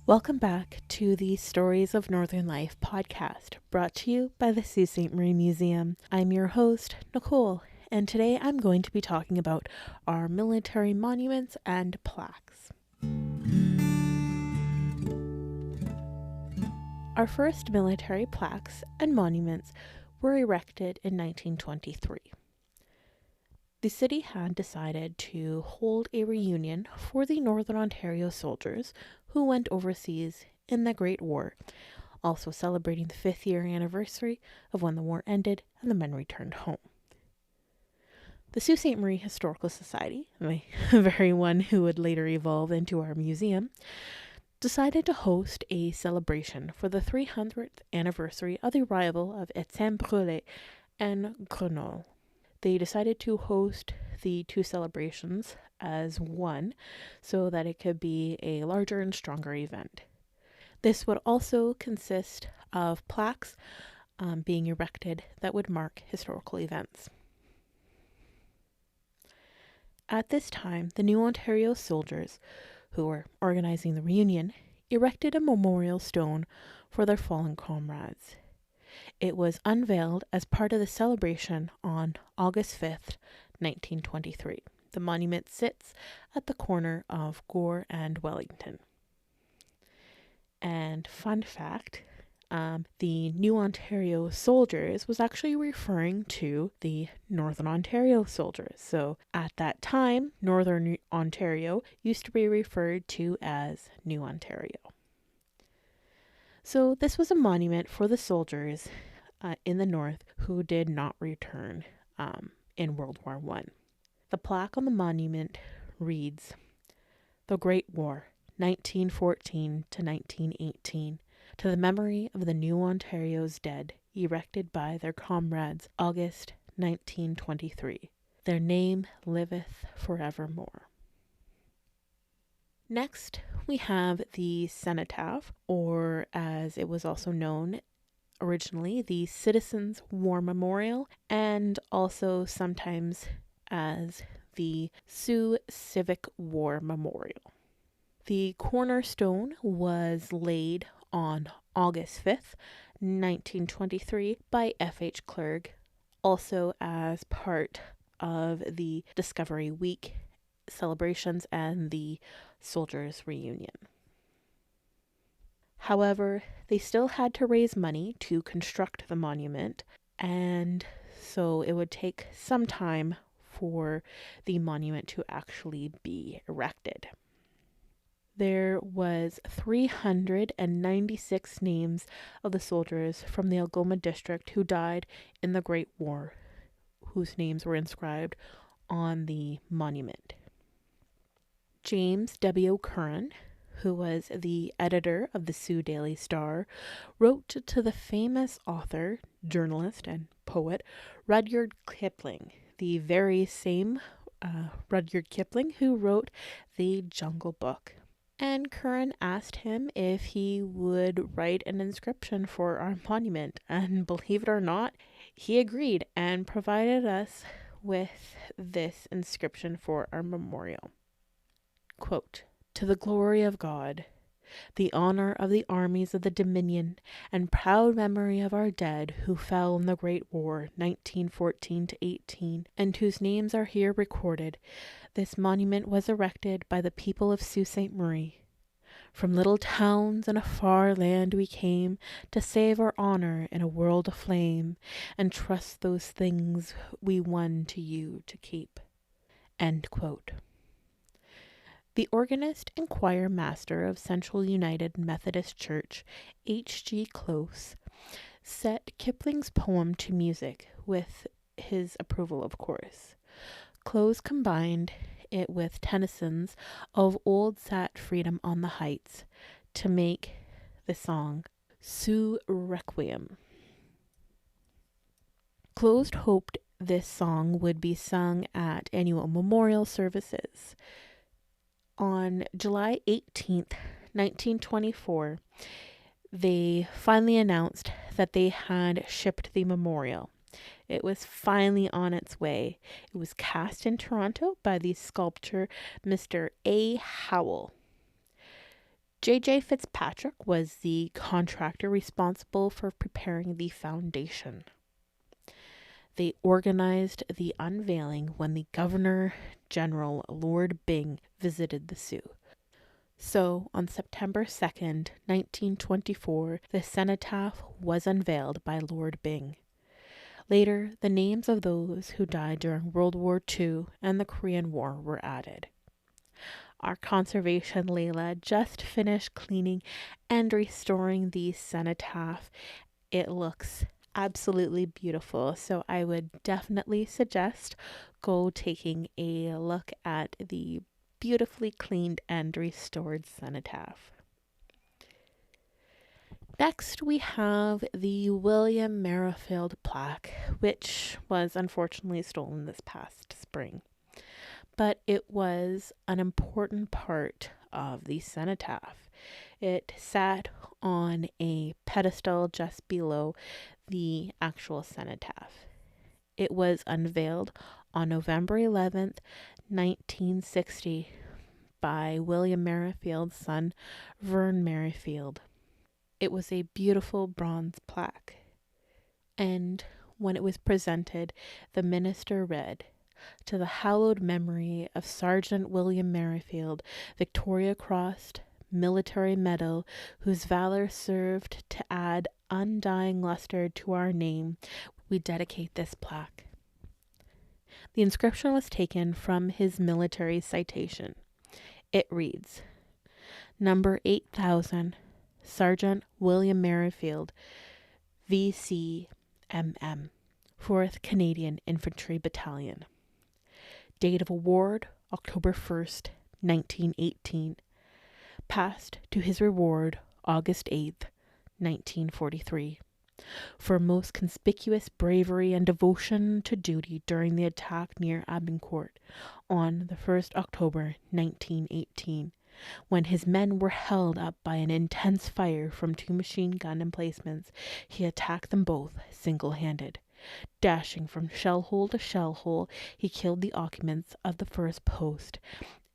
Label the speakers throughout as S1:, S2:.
S1: Welcome back to the Stories of Northern Life podcast, brought to you by the Sault Ste. Marie Museum. I'm your host, Nicole, and today I'm going to be talking about our military monuments and plaques. Our first military plaques and monuments were erected in 1923. The city had decided to hold a reunion for the Northern Ontario soldiers who went overseas in the Great War, also celebrating the 5th year anniversary of when the war ended and the men returned home. The Sault Ste. Marie Historical Society, the very one who would later evolve into our museum, decided to host a celebration for the 300th anniversary of the arrival of Etienne Brûlé and Grenoble. They decided to host the two celebrations as one so that it could be a larger and stronger event. This would also consist of plaques being erected that would mark historical events. At this time, the New Ontario soldiers, who were organizing the reunion, erected a memorial stone for their fallen comrades. It was unveiled as part of the celebration on August 5th, 1923. The monument sits at the corner of Gore and Wellington. And fun fact, the New Ontario soldiers was actually referring to the Northern Ontario soldiers. So at that time, Northern Ontario used to be referred to as New Ontario. So this was a monument for the soldiers in the North who did not return in World War I. The plaque on the monument reads, "The Great War, 1914 to 1918, to the memory of the New Ontario's dead, erected by their comrades, August 1923. Their name liveth forevermore." Next, we have the cenotaph, or as it was also known originally, the Citizens' War Memorial, and also sometimes as the Sioux Civic War Memorial. The cornerstone was laid on August 5th, 1923 by F.H. Clerg, also as part of the Discovery Week celebrations and the Soldiers' Reunion. However, they still had to raise money to construct the monument, and so it would take some time for the monument to actually be erected. There was 396 names of the soldiers from the Algoma district who died in the Great War, whose names were inscribed on the monument. James W. Curran, who was the editor of the Sioux Daily Star, wrote to the famous author, journalist, and poet Rudyard Kipling, the very same Rudyard Kipling who wrote the Jungle Book. And Curran asked him if he would write an inscription for our monument, and believe it or not, he agreed and provided us with this inscription for our memorial. Quote, "To the glory of God, the honor of the armies of the Dominion, and proud memory of our dead who fell in the Great War 1914 to 18, and whose names are here recorded, this monument was erected by the people of Sault Ste. Marie. From little towns and a far land we came to save our honor in a world aflame, and trust those things we won to you to keep." End quote. The organist and choir master of Central United Methodist Church, H.G. Close, set Kipling's poem to music, with his approval, of course. Close combined it with Tennyson's "Of old sat freedom on the heights" to make the song Sioux Requiem. Close hoped this song would be sung at annual memorial services. On July 18th, 1924, they finally announced that they had shipped the memorial. It was finally on its way. It was cast in Toronto by the sculptor Mr. A. Howell. J.J. Fitzpatrick was the contractor responsible for preparing the foundation. They organized the unveiling when the Governor General Lord Byng visited the Sault. So, on September 2nd, 1924, the cenotaph was unveiled by Lord Byng. Later, the names of those who died during World War II and the Korean War were added. Our conservation Layla just finished cleaning and restoring the cenotaph. It looks absolutely beautiful, so I would definitely suggest go taking a look at the beautifully cleaned and restored cenotaph. Next, we have the William Morassut plaque, which was unfortunately stolen this past spring. But it was an important part of the cenotaph. It sat on a pedestal just below the actual cenotaph. It was unveiled on November 11th, 1960 by William Merrifield's son, Vern Merrifield. It was a beautiful bronze plaque. And when it was presented, the minister read, "To the hallowed memory of Sergeant William Merrifield, Victoria Cross, Military Medal, whose valor served to add undying luster to our name, we dedicate this plaque." The inscription was taken from his military citation. It reads, "Number 8000, Sergeant William Merrifield, VC-MM, 4th Canadian Infantry Battalion. Date of award, October 1st, 1918. Passed to his reward, August 8th, 1943. For most conspicuous bravery and devotion to duty during the attack near Agincourt on the 1st October, 1918, when his men were held up by an intense fire from 2 machine gun emplacements, he attacked them both single-handed. Dashing from shell hole to shell hole, he killed the occupants of the first post,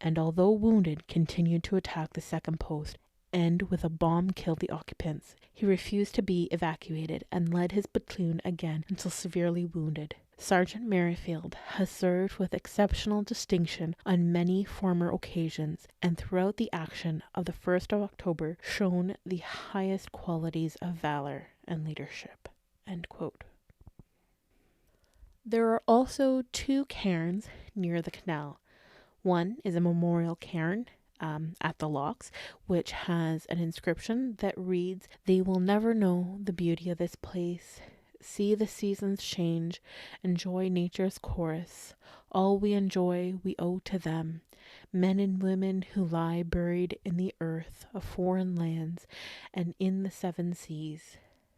S1: and although wounded, continued to attack the second post, and with a bomb killed the occupants. He refused to be evacuated and led his platoon again until severely wounded. Sergeant Merrifield has served with exceptional distinction on many former occasions, and throughout the action of the 1st of October shown the highest qualities of valor and leadership." End quote. There are also 2 cairns near the canal. One is a memorial cairn at the locks, which has an inscription that reads, "They will never know the beauty of this place. See the seasons change, enjoy nature's chorus. All we enjoy we owe to them, men and women who lie buried in the earth of foreign lands and in the 7 seas.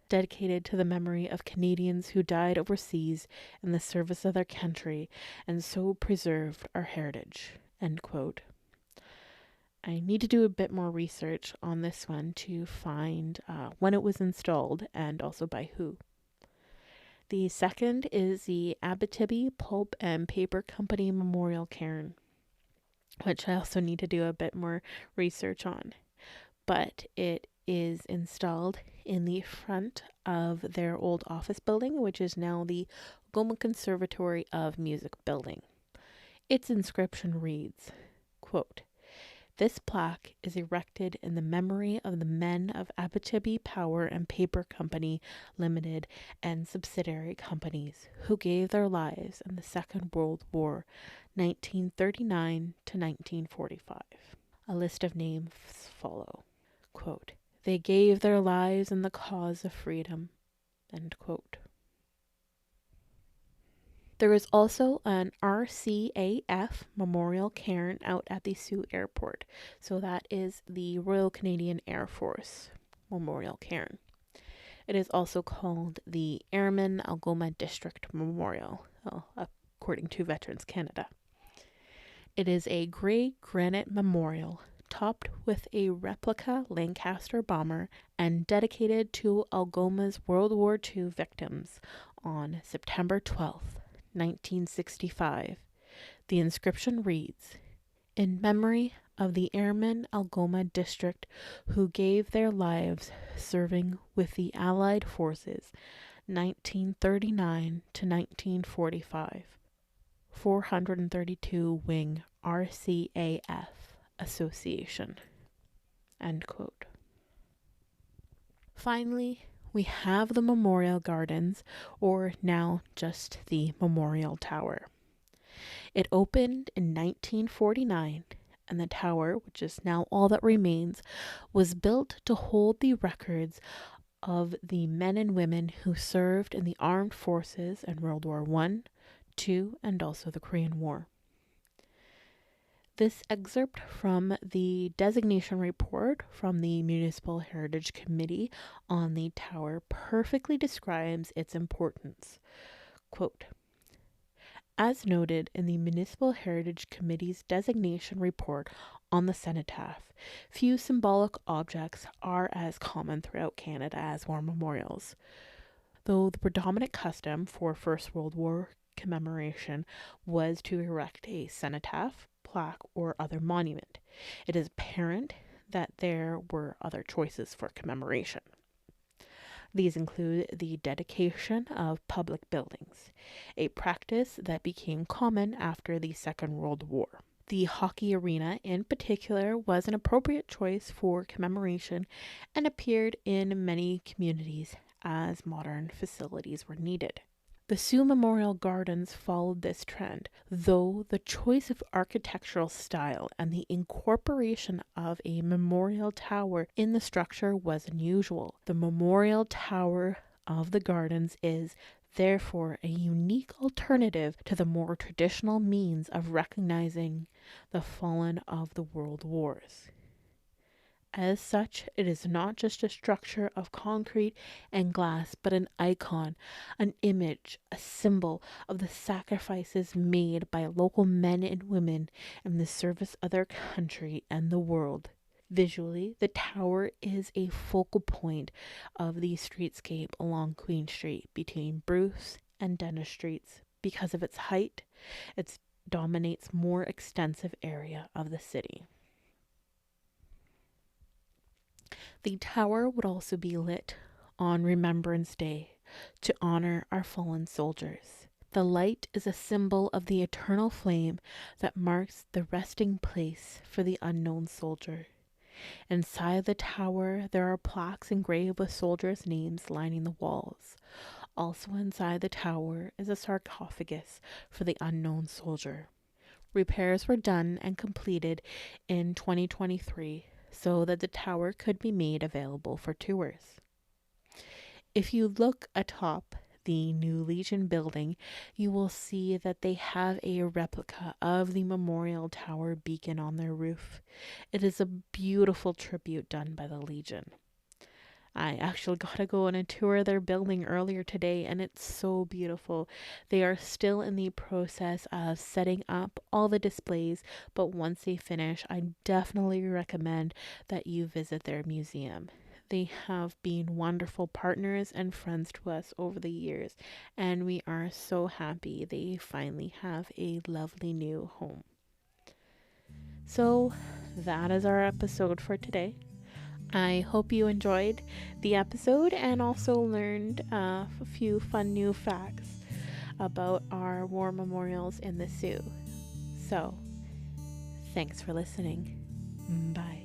S1: Dedicated to the memory of Canadians who died overseas in the service of their country and so preserved our heritage." End quote. I need to do a bit more research on this one to find when it was installed and also by who. The second is the Abitibi Pulp and Paper Company Memorial Cairn, which I also need to do a bit more research on. But it is installed in the front of their old office building, which is now the Algoma Conservatory of Music building. Its inscription reads, quote, "This plaque is erected in the memory of the men of Abitibi Power and Paper Company Limited and subsidiary companies who gave their lives in the Second World War, 1939 to 1945. A list of names follow. Quote, "They gave their lives in the cause of freedom." End quote. There is also an RCAF Memorial Cairn out at the Sault Airport. So that is the Royal Canadian Air Force Memorial Cairn. It is also called the Airman Algoma District Memorial, according to Veterans Canada. It is a grey granite memorial topped with a replica Lancaster bomber and dedicated to Algoma's World War II victims on September 12th. 1965. The inscription reads, "In memory of the Airmen Algoma District who gave their lives serving with the Allied Forces 1939 to 1945. 432 Wing RCAF Association. End quote. Finally, we have the Memorial Gardens, or now just the Memorial Tower. It opened in 1949, and the tower, which is now all that remains, was built to hold the records of the men and women who served in the armed forces in World War I, II, and also the Korean War. This excerpt from the designation report from the Municipal Heritage Committee on the tower perfectly describes its importance. Quote, as noted in the Municipal Heritage Committee's designation report on the cenotaph, few symbolic objects are as common throughout Canada as war memorials. Though the predominant custom for First World War commemoration was to erect a cenotaph, plaque, or other monument, it is apparent that there were other choices for commemoration. These include the dedication of public buildings, a practice that became common after the Second World War. The hockey arena in particular was an appropriate choice for commemoration and appeared in many communities as modern facilities were needed. The Sault Memorial Gardens followed this trend, though the choice of architectural style and the incorporation of a memorial tower in the structure was unusual. The Memorial Tower of the Gardens is therefore a unique alternative to the more traditional means of recognizing the fallen of the world wars. As such, it is not just a structure of concrete and glass, but an icon, an image, a symbol of the sacrifices made by local men and women in the service of their country and the world. Visually, the tower is a focal point of the streetscape along Queen Street between Bruce and Dennis Streets. Because of its height, it dominates more extensive area of the city. The tower would also be lit on Remembrance Day to honor our fallen soldiers. The light is a symbol of the eternal flame that marks the resting place for the unknown soldier. Inside the tower, there are plaques engraved with soldiers' names lining the walls. Also inside the tower is a sarcophagus for the unknown soldier. Repairs were done and completed in 2023 so that the tower could be made available for tours. If you look atop the new Legion building, you will see that they have a replica of the Memorial Tower beacon on their roof. It is a beautiful tribute done by the Legion. I actually got to go on a tour of their building earlier today, and it's so beautiful. They are still in the process of setting up all the displays, but once they finish, I definitely recommend that you visit their museum. They have been wonderful partners and friends to us over the years, and we are so happy they finally have a lovely new home. So that is our episode for today. I hope you enjoyed the episode and also learned a few fun new facts about our war memorials in the Sault. So, thanks for listening. Bye.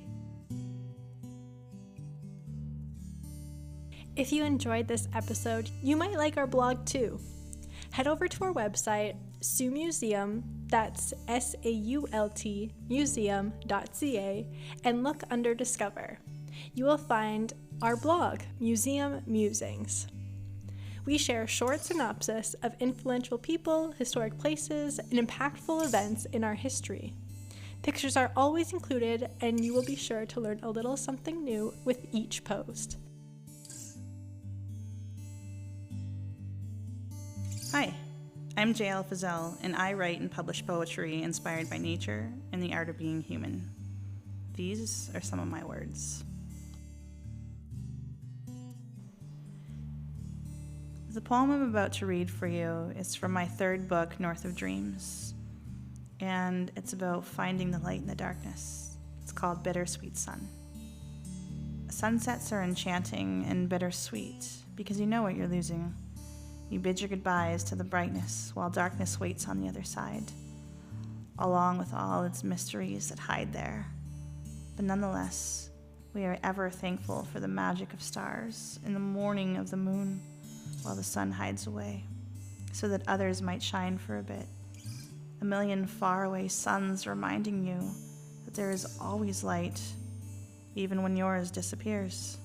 S2: If you enjoyed this episode, you might like our blog too. Head over to our website, Sault Museum, that's SAULT museum.ca, and look under Discover. You will find our blog, Museum Musings. We share short synopsis of influential people, historic places, and impactful events in our history. Pictures are always included, and you will be sure to learn a little something new with each post.
S3: Hi, I'm JL Fizzell, and I write and publish poetry inspired by nature and the art of being human. These are some of my words. The poem I'm about to read for you is from my third book, North of Dreams, and it's about finding the light in the darkness. It's called Bittersweet Sun. Sunsets are enchanting and bittersweet because you know what you're losing. You bid your goodbyes to the brightness while darkness waits on the other side, along with all its mysteries that hide there. But nonetheless, we are ever thankful for the magic of stars in the morning of the moon while the sun hides away, so that others might shine for a bit. A million faraway suns reminding you that there is always light, even when yours disappears.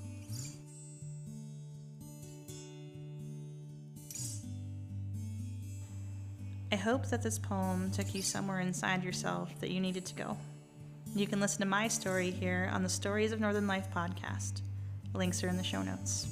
S3: I hope that this poem took you somewhere inside yourself that you needed to go. You can listen to my story here on the Stories of Northern Life podcast. Links are in the show notes.